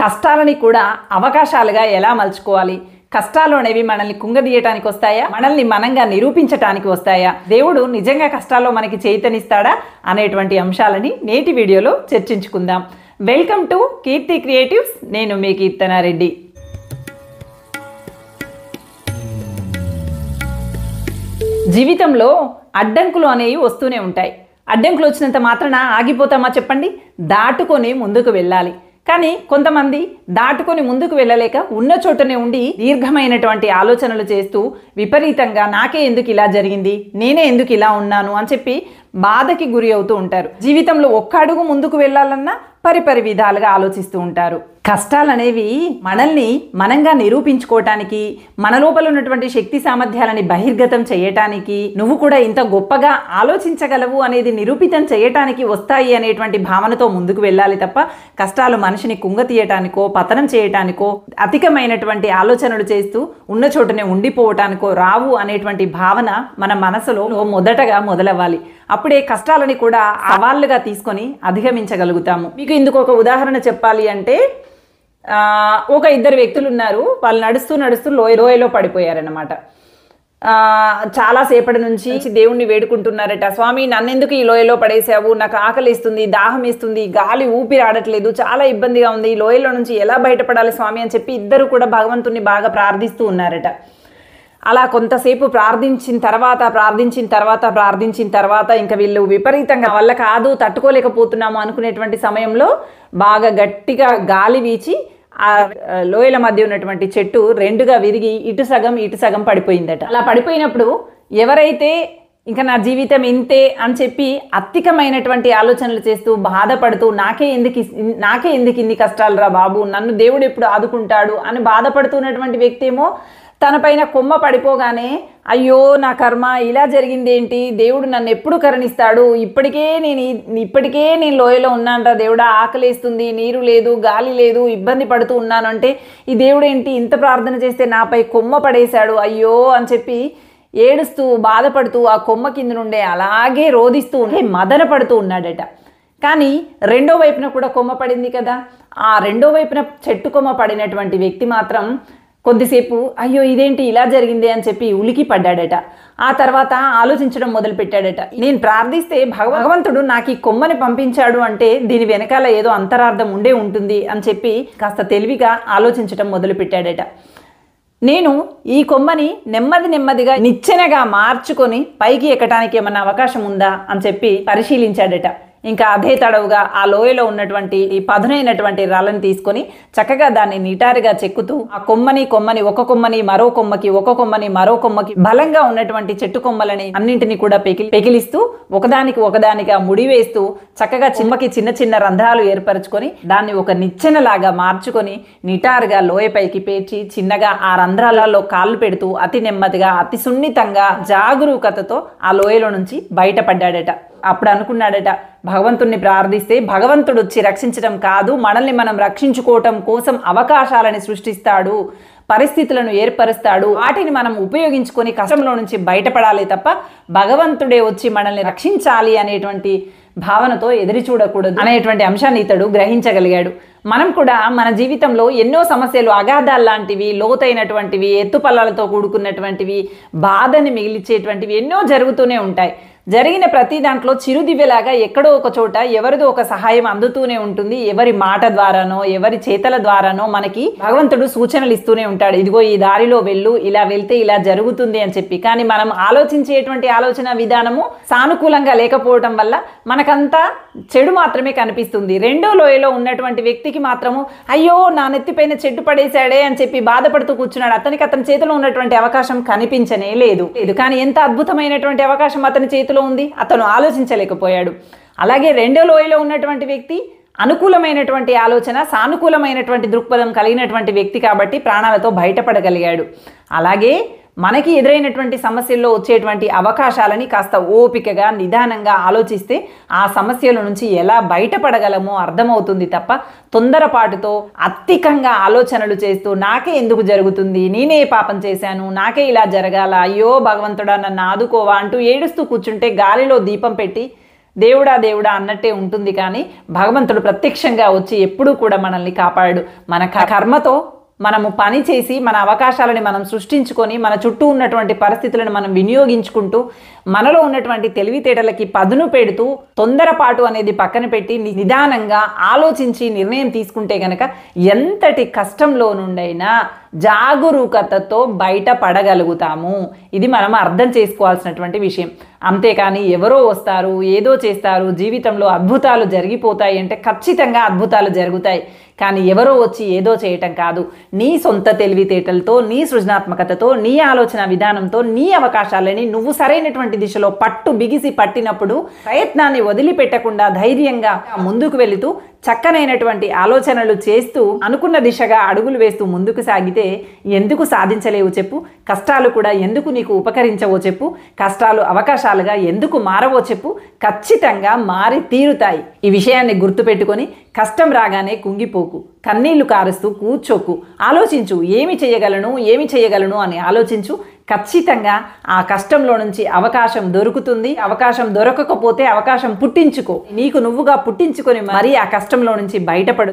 కష్టాలని కూడా అవకాశాలుగా ఎలా మలుచుకోవాలి? కష్టాలు అనేవి మనల్ని కుంగదీయటానికి వస్తాయా, మనల్ని మనంగా నిరూపించటానికి వస్తాయా, దేవుడు నిజంగా కష్టాల్లో మనకి చైతన్యస్తాడా అనేటువంటి అంశాలని నేటి వీడియోలో చర్చించుకుందాం. Welcome to Keerthi creatives. నేను మీ కీర్తనారెడ్డి. జీవితంలో అడ్డంకులు అనేవి వస్తూనే ఉంటాయి. అడ్డంకులు వచ్చినంత మాత్రాన ఆగిపోతామా చెప్పండి? దాటుకొని ముందుకు వెళ్ళాలి. కానీ కొంతమంది దాటుకొని ముందుకు వెళ్ళలేక ఉన్న చోటనే ఉండి దీర్ఘమైనటువంటి ఆలోచనలు చేస్తూ విపరీతంగా నాకే ఎందుకు ఇలా జరిగింది, నేనే ఎందుకు ఇలా ఉన్నాను అని చెప్పి బాధకి గురి అవుతూ ఉంటారు. జీవితంలో ఒక్క అడుగు ముందుకు వెళ్ళాలన్నా పరిపరి విధాలుగా ఆలోచిస్తూ ఉంటారు. కష్టాలు అనేవి మనల్ని మనంగా నిరూపించుకోవటానికి, మన లోపల ఉన్నటువంటి శక్తి సామర్థ్యాలని బహిర్గతం చేయటానికి, నువ్వు కూడా ఇంత గొప్పగా ఆలోచించగలవు అనేది నిరూపితం చేయటానికి వస్తాయి అనేటువంటి భావనతో ముందుకు వెళ్ళాలి తప్ప కష్టాలు మనిషిని కుంగతీయటానికో, పతనం చేయటానికో, అధికమైనటువంటి ఆలోచనలు చేస్తూ ఉన్న చోటనే ఉండిపోవటానికో రావు అనేటువంటి భావన మన మనసులో మొదటగా మొదలవ్వాలి. అప్పుడే కష్టాలని కూడా సవాళ్ళుగా తీసుకొని అధిగమించగలుగుతాము. మీకు ఇందుకు ఒక ఉదాహరణ చెప్పాలి అంటే, ఒక ఇద్దరు వ్యక్తులు ఉన్నారు. వాళ్ళు నడుస్తూ నడుస్తూ లోయలో పడిపోయారన్నమాట. చాలాసేపటి నుంచి దేవుణ్ణి వేడుకుంటున్నారట. స్వామి, నన్నెందుకు ఈ లోయలో పడేసావు? నాకు ఆకలిస్తుంది, దాహం వేస్తుంది, గాలి ఊపిరి ఆడట్లేదు, చాలా ఇబ్బందిగా ఉంది, ఈ లోయలో నుంచి ఎలా బయటపడాలి స్వామి అని చెప్పి ఇద్దరు కూడా భగవంతుణ్ణి బాగా ప్రార్థిస్తూ ఉన్నారట. అలా కొంతసేపు ప్రార్థించిన తర్వాత ఇంకా వీళ్ళు విపరీతంగా వల్ల కాదు, తట్టుకోలేకపోతున్నాము అనుకునేటువంటి సమయంలో బాగా గట్టిగా గాలి వీచి ఆ లోయల మధ్య ఉన్నటువంటి చెట్టు రెండుగా విరిగి ఇటు సగం పడిపోయిందట. అలా పడిపోయినప్పుడు ఎవరైతే ఇంకా నా జీవితం ఇంతే అని చెప్పి అత్తికమైనటువంటి ఆలోచనలు చేస్తూ బాధపడుతూ నాకే ఎందుకు ఇన్ని కష్టాలు రా బాబు, నన్ను దేవుడు ఎప్పుడు ఆదుకుంటాడు అని బాధపడుతున్నటువంటి వ్యక్తి ఏమో తన పైన కొమ్మ పడిపోగానే అయ్యో నా కర్మ ఇలా జరిగిందేంటి, దేవుడు నన్ను ఎప్పుడు కరుణిస్తాడు, ఇప్పటికే నేను లోయలో ఉన్నానురా దేవుడా, ఆకలేస్తుంది, నీరు లేదు, గాలి లేదు, ఇబ్బంది పడుతూ ఉన్నాను అంటే ఈ దేవుడు ఏంటి ఇంత ప్రార్థన చేస్తే నాపై కొమ్మ పడేశాడు అయ్యో అని చెప్పి ఏడుస్తూ బాధపడుతూ ఆ కొమ్మ కింద నుండే అలాగే రోదిస్తూ మదన పడుతూ ఉన్నాడట. కానీ రెండో వైపున కూడా కొమ్మ పడింది కదా. ఆ రెండో వైపున చెట్టు కొమ్మ పడినటువంటి వ్యక్తి మాత్రం కొద్దిసేపు అయ్యో ఇదేంటి ఇలా జరిగింది అని చెప్పి ఉలికి పడ్డాడట. ఆ తర్వాత ఆలోచించడం మొదలు పెట్టాడట. నేను ప్రార్థిస్తే భగవంతుడు నాకు ఈ కొమ్మని పంపించాడు అంటే దీని వెనకాల ఏదో అంతరార్థం ఉండే ఉంటుంది అని చెప్పి కాస్త తెలివిగా ఆలోచించడం మొదలు పెట్టాడట. నేను ఈ కొమ్మని నెమ్మదిగా నిచ్చెనగా మార్చుకొని పైకి ఎక్కడానికి ఏమన్నా అవకాశం ఉందా అని చెప్పి పరిశీలించాడట. ఇంకా అదే తడవుగా ఆ లోయలో ఉన్నటువంటి ఈ పదునైనటువంటి రాళ్ళని తీసుకొని చక్కగా దాన్ని నిటారుగా చెక్కుతూ ఆ కొమ్మని ఒక కొమ్మని మరో కొమ్మకి బలంగా ఉన్నటువంటి చెట్టు కొమ్మలని అన్నింటినీ కూడా పెకిలిస్తూ ఒకదానిగా ముడివేస్తూ చక్కగా చిమ్మకి చిన్న రంధ్రాలు ఏర్పరచుకొని దాన్ని ఒక నిచ్చెనలాగా మార్చుకొని నిటారుగా లోయపైకి పేర్చి చిన్నగా ఆ రంధ్రాలలో కాళ్ళు పెడుతూ అతి నెమ్మదిగా అతి సున్నితంగా జాగరూకతతో ఆ లోయలో నుంచి బయటపడ్డాడట. అప్పుడు అనుకున్నాడట, భగవంతుణ్ణి ప్రార్థిస్తే భగవంతుడు వచ్చి రక్షించడం కాదు, మనల్ని మనం రక్షించుకోవటం కోసం అవకాశాలని సృష్టిస్తాడు, పరిస్థితులను ఏర్పరుస్తాడు, వాటిని మనం ఉపయోగించుకొని కష్టంలో నుంచి బయటపడాలి తప్ప భగవంతుడే వచ్చి మనల్ని రక్షించాలి అనేటువంటి భావనతో ఎదురు చూడకూడదు అనేటువంటి అంశాన్ని ఇతడు గ్రహించగలిగాడు. మనం కూడా మన జీవితంలో ఎన్నో సమస్యలు, అగాధాల్లాంటివి, లోతైనటువంటివి, ఎత్తుపల్లాలతో కూడుకున్నటువంటివి, బాధని మిగిలిచేటువంటివి ఎన్నో జరుగుతూనే ఉంటాయి. జరిగిన ప్రతి దాంట్లో చిరుదివ్యలాగా ఎక్కడో ఒక చోట ఎవరిదో ఒక సహాయం అందుతూనే ఉంటుంది. ఎవరి మాట ద్వారానో ఎవరి చేతల ద్వారానో మనకి భగవంతుడు సూచనలు ఇస్తూనే ఉంటాడు. ఇదిగో ఈ దారిలో వెళ్ళు, ఇలా వెళ్తే ఇలా జరుగుతుంది అని చెప్పి. కానీ మనం ఆలోచించేటువంటి ఆలోచన విధానము సానుకూలంగా లేకపోవటం వల్ల మనకంతా చెడు మాత్రమే కనిపిస్తుంది. రెండో లోయలో ఉన్నటువంటి వ్యక్తికి మాత్రము అయ్యో నా నెత్తిపైన చెట్టు పడేశాడే అని చెప్పి బాధపడుతూ కూర్చున్నాడు. అతని చేతిలో ఉన్నటువంటి అవకాశం కనిపించనే లేదు. కానీ ఎంత అద్భుతమైనటువంటి అవకాశం అతని చేతిలో ఉంది, అతను ఆలోచించలేకపోయాడు. అలాగే రెండో లోయలో ఉన్నటువంటి వ్యక్తి అనుకూలమైనటువంటి ఆలోచన, సానుకూలమైనటువంటి దృక్పథం కలిగినటువంటి వ్యక్తి కాబట్టి ప్రాణాలతో బయటపడగలిగాడు. అలాగే మనకి ఎదురైనటువంటి సమస్యల్లో వచ్చేటువంటి అవకాశాలని కాస్త ఓపికగా నిదానంగా ఆలోచిస్తే ఆ సమస్యల నుంచి ఎలా బయటపడగలమో అర్థమవుతుంది తప్ప తొందరపాటుతో అత్తికంగా ఆలోచనలు చేస్తూ నాకే ఎందుకు జరుగుతుంది, నేనే పాపం చేశాను, నాకే ఇలా జరగాల, అయ్యో భగవంతుడా నన్ను ఆదుకోవా అంటూ ఏడుస్తూ కూర్చుంటే గాలిలో దీపం పెట్టి దేవుడా దేవుడా అన్నట్టే ఉంటుంది. కానీ భగవంతుడు ప్రత్యక్షంగా వచ్చి ఎప్పుడూ కూడా మనల్ని కాపాడు. మన కర్మతో మనము పని చేసి మన అవకాశాలని మనం సృష్టించుకొని మన చుట్టూ ఉన్నటువంటి పరిస్థితులను మనం వినియోగించుకుంటూ మనలో ఉన్నటువంటి తెలివితేటలకి పదును పెడుతూ తొందరపాటు అనేది పక్కన పెట్టి నిదానంగా ఆలోచించి నిర్ణయం తీసుకుంటే గనక ఎంతటి కష్టంలో నుండైనా జాగరూకతతో బయటపడగలుగుతాము. ఇది మనం అర్థం చేసుకోవాల్సినటువంటి విషయం. అంతేకాని ఎవరో వస్తారు, ఏదో చేస్తారు, జీవితంలో అద్భుతాలు జరిగిపోతాయి అంటే ఖచ్చితంగా అద్భుతాలు జరుగుతాయి. కానీ ఎవరో వచ్చి ఏదో చేయటం కాదు. నీ సొంత తెలివితేటలతో, నీ సృజనాత్మకతతో, నీ ఆలోచన విధానంతో, నీ అవకాశాలని నువ్వు సరైనటువంటి దిశలో పట్టు బిగిసి పట్టినప్పుడు ప్రయత్నాన్ని వదిలిపెట్టకుండా ధైర్యంగా ముందుకు వెళుతూ చక్కనైనటువంటి ఆలోచనలు చేస్తూ అనుకున్న దిశగా అడుగులు వేస్తూ ముందుకు సాగితే ఎందుకు సాధించలేవు చెప్పు? కష్టాలు కూడా ఎందుకు నీకు ఉపకరించవో చెప్పు? కష్టాలు అవకాశాలుగా ఎందుకు మారవో చెప్పు? ఖచ్చితంగా మారి తీరుతాయి. ఈ విషయాన్ని గుర్తుపెట్టుకొని కష్టం రాగానే కుంగిపోకు, కన్నీళ్లు కారుస్తూ కూర్చోకు, ఆలోచించు. ఏమి చేయగలను అని ఆలోచించు. ఖచ్చితంగా ఆ కష్టంలో నుంచి అవకాశం దొరుకుతుంది. అవకాశం దొరకకపోతే అవకాశం పుట్టించుకో, నీకు నువ్వుగా పుట్టించుకొని మరీ ఆ కష్టంలో నుంచి బయటపడు.